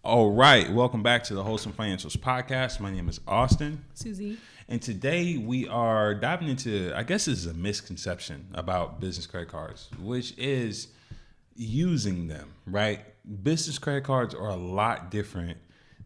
All right, welcome back to the Wholesome Financials Podcast. My name is Austin. Susie. And today we are diving into, I guess this is a misconception about business credit cards, which is using them, right? Business credit cards are a lot different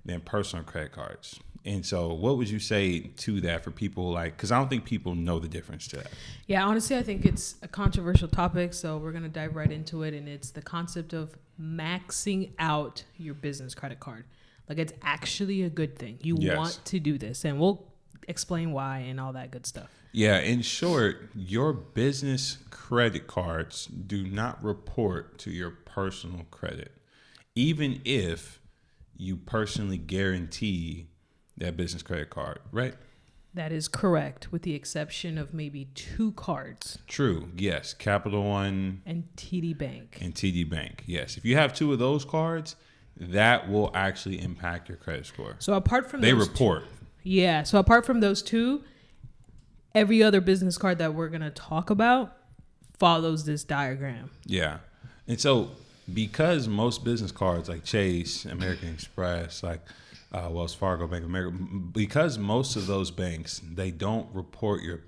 than personal credit cards. And so what would you say to that for people because I don't think people know the difference to that. Yeah, honestly, I think it's a controversial topic. So we're going to dive right into it. And it's the concept of maxing out your business credit card. Like it's actually a good thing. You want to do this. And we'll explain why and all that good stuff. Yeah, in short, your business credit cards do not report to your personal credit, even if you personally guarantee that business credit card, right? That is correct, with the exception of maybe two cards. True, yes. Capital One and TD Bank. Yes. If you have two of those cards, that will actually impact your credit score. So apart from they report. So apart from those two, every other business card that we're going to talk about follows this diagram. Yeah. And so because most business cards like Chase, American Express, like Wells Fargo, Bank of America, because most of those banks, they don't report your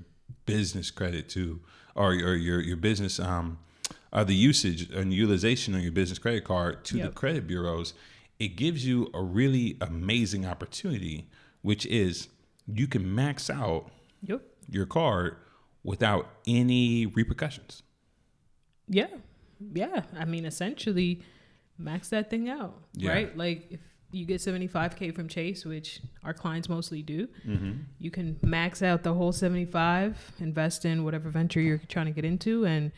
business credit to, or your business, the usage and utilization on your business credit card to the credit bureaus, it gives you a really amazing opportunity, which is you can max out your card without any repercussions. Yeah. I mean, essentially, max that thing out, right? Like if you get $75K from Chase, which our clients mostly do, you can max out the whole 75, invest in whatever venture you're trying to get into. And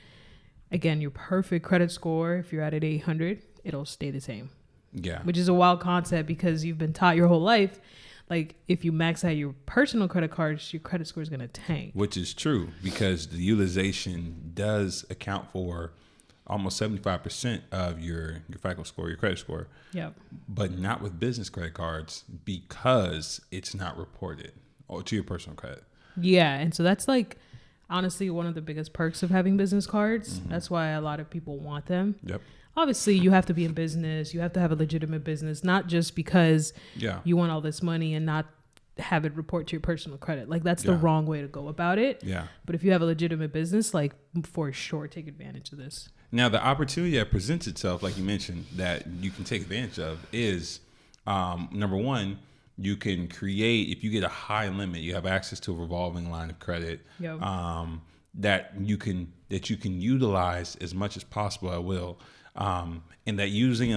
again, your perfect credit score, if you're at 800, it'll stay the same. Yeah. Which is a wild concept because you've been taught your whole life, like if you max out your personal credit cards, your credit score is going to tank. Which is true because the utilization does account for almost 75% of your FICO score, your credit score. Yep. But not with business credit cards because it's not reported to your personal credit. Yeah. And so that's like, honestly, one of the biggest perks of having business cards. That's why a lot of people want them. Yep. Obviously, you have to be in business. You have to have a legitimate business, not just because you want all this money and not have it report to your personal credit. Like that's the wrong way to go about it. Yeah. But if you have a legitimate business, like for sure, take advantage of this. Now, the opportunity that presents itself, like you mentioned, that you can take advantage of is, number one, you can create, if you get a high limit, you have access to a revolving line of credit that you can utilize as much as possible at will. And that using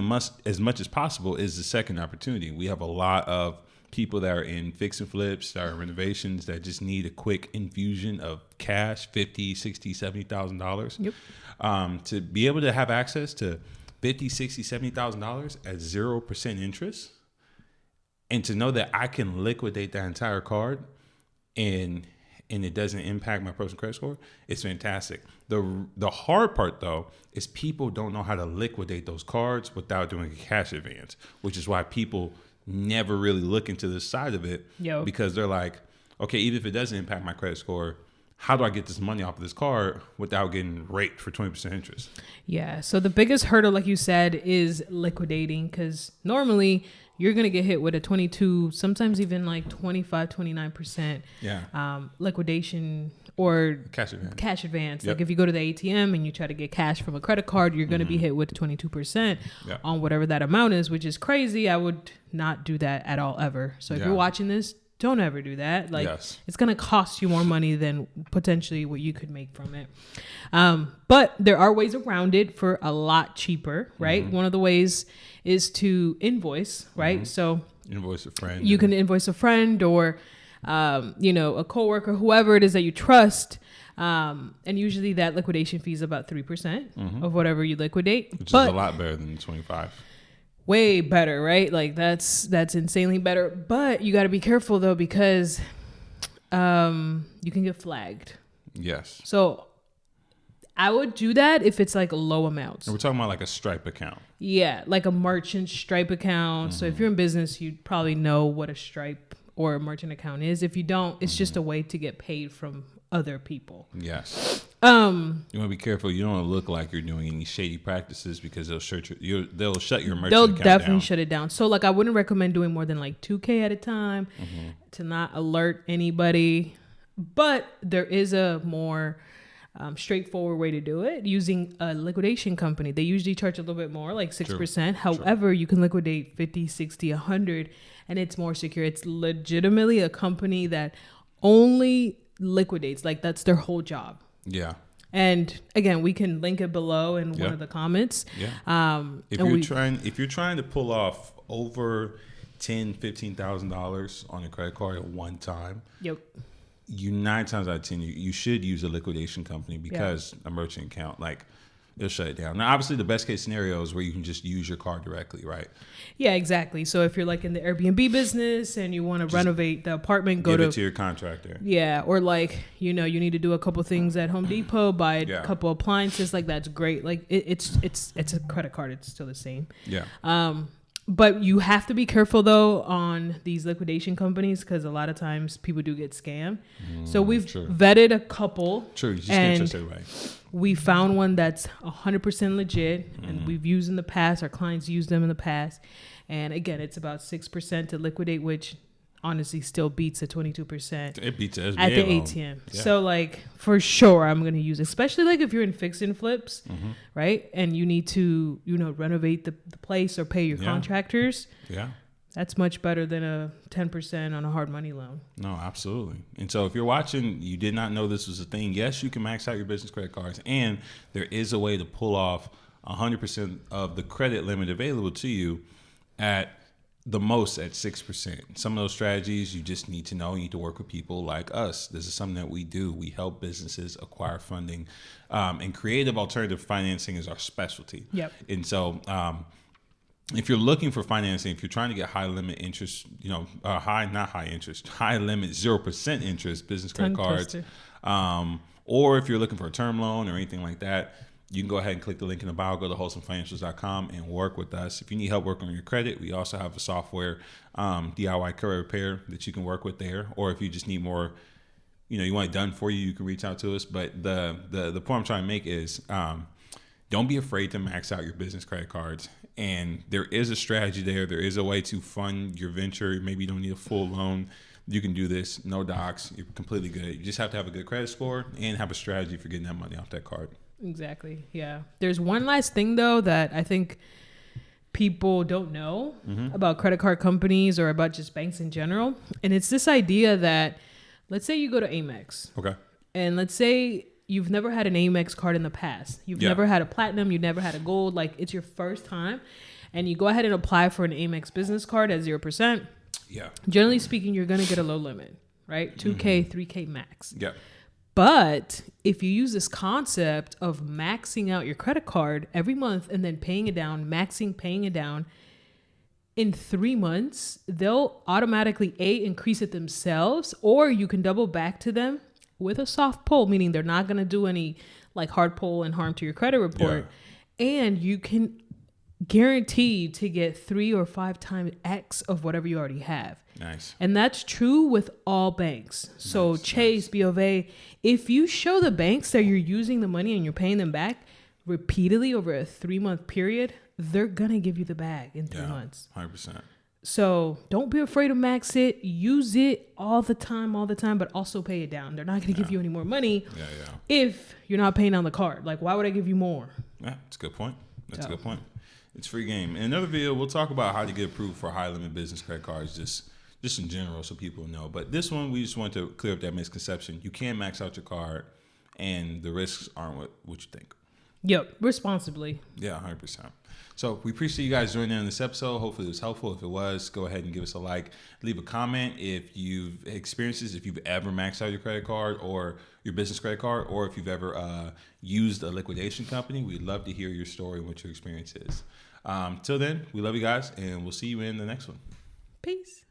as much as possible is the second opportunity. We have a lot of people that are in fix and flips, that are in renovations, that just need a quick infusion of cash, $50,000, $60,000, $70,000. Yep. To be able to have access to $50,000, $60,000, $70,000 at 0% interest, and to know that I can liquidate that entire card and it doesn't impact my personal credit score, it's fantastic. The hard part, though, is people don't know how to liquidate those cards without doing a cash advance, which is why people never really look into this side of it because they're like, okay, even if it doesn't impact my credit score, how do I get this money off of this card without getting raped for 20% interest? Yeah. So the biggest hurdle, like you said, is liquidating because normally you're going to get hit with a 22, sometimes even like 25, 29% liquidation or cash advance. Like if you go to the ATM and you try to get cash from a credit card, you're going to be hit with 22% on whatever that amount is, which is crazy. I would not do that at all ever. So if you're watching this, don't ever do that. Like it's going to cost you more money than potentially what you could make from it. But there are ways around it for a lot cheaper, right? One of the ways is to invoice, right? So invoice a friend. You can invoice a friend or, a coworker, whoever it is that you trust. And usually that liquidation fee is about 3% of whatever you liquidate. Which is a lot better than 25. Way better, right? Like that's insanely better. But you got to be careful though, because you can get flagged. Yes. So I would do that if it's like low amounts. And we're talking about like a Stripe account. Yeah, like a merchant Stripe account. So if you're in business, you probably know what a Stripe or a merchant account is. If you don't, it's just a way to get paid from other people. Yes. You want to be careful. You don't want to look like you're doing any shady practices because they'll shut they'll shut your merchant they'll account definitely down. shut it down. So like I wouldn't recommend doing more than like 2K at a time to not alert anybody. But there is a more straightforward way to do it using a liquidation company. They usually charge a little bit more, like 6%. However, you can liquidate 50, 60, 100, and it's more secure. It's legitimately a company that only liquidates. Like that's their whole job. Yeah. And again, we can link it below in one of the comments. Yeah. If you're trying to pull off over $10,000-$15,000 on a credit card at one time, you 9 times out of 10 you should use a liquidation company because a merchant account, like, it'll shut it down. Now, obviously, the best case scenario is where you can just use your card directly, right? Yeah, exactly. So if you're like in the Airbnb business and you want to renovate the apartment, give it to your contractor. Yeah, or like, you need to do a couple things at Home Depot, buy a couple appliances. Like that's great. Like it's a credit card. It's still the same. Yeah. But you have to be careful though on these liquidation companies because a lot of times people do get scammed. So we've vetted a couple. True. You just can't trust everybody. We found one that's 100% legit, and we've used in the past. Our clients used them in the past, and again, it's about 6% to liquidate, which honestly still beats the 22%. It beats SBA at the ATM. Yeah. So like for sure, I'm gonna use it, especially like if you're in fix and flips, right? And you need to renovate the place or pay your contractors. Yeah. That's much better than a 10% on a hard money loan. No, absolutely. And so if you're watching, you did not know this was a thing. Yes, you can max out your business credit cards, and there is a way to pull off 100% of the credit limit available to you at the most at 6%. Some of those strategies you just need to know. You need to work with people like us. This is something that we do. We help businesses acquire funding, and creative alternative financing is our specialty. Yep. And so, if you're looking for financing, if you're trying to get high limit interest, high limit 0% interest business credit cards, or if you're looking for a term loan or anything like that, you can go ahead and click the link in the bio, go to wholesomefinancials.com and work with us. If you need help working on your credit, we also have a software DIY credit repair that you can work with there. Or if you just need more, you want it done for you, you can reach out to us. But the point I'm trying to make is don't be afraid to max out your business credit cards. And there is a strategy there. There is a way to fund your venture. Maybe you don't need a full loan. You can do this. No docs. You're completely good. You just have to have a good credit score and have a strategy for getting that money off that card. Exactly. Yeah. There's one last thing though that I think people don't know about credit card companies or about just banks in general. And it's this idea that, let's say you go to Amex. Okay. And let's say you've never had an Amex card in the past. You've never had a platinum. You've never had a gold. Like it's your first time. And you go ahead and apply for an Amex business card at 0%. Yeah. Generally speaking, you're going to get a low limit, right? 2K, 3K max. Yeah. But if you use this concept of maxing out your credit card every month and then paying it down, paying it down, in 3 months, they'll automatically increase it themselves, or you can double back to them with a soft pull, meaning they're not going to do any like hard pull and harm to your credit report. Yeah. And you can guarantee to get 3 or 5 times X of whatever you already have. Nice. And that's true with all banks. So Chase, B of A, if you show the banks that you're using the money and you're paying them back repeatedly over a 3-month period, they're going to give you the bag in 3 months. 100%. So don't be afraid to max it. Use it all the time, but also pay it down. They're not going to give you any more money if you're not paying on the card. Like, why would I give you more? Yeah, that's a good point. That's a good point. It's free game. In another video, we'll talk about how to get approved for high limit business credit cards, just in general, so people know. But this one, we just want to clear up that misconception. You can max out your card, and the risks aren't what you think. Yep, responsibly. Yeah, 100%. So we appreciate you guys joining in this episode. Hopefully it was helpful. If it was, go ahead and give us a like. Leave a comment if you've experienced this, if you've ever maxed out your credit card or your business credit card, or if you've ever used a liquidation company. We'd love to hear your story and what your experience is. Till then, we love you guys, and we'll see you in the next one. Peace.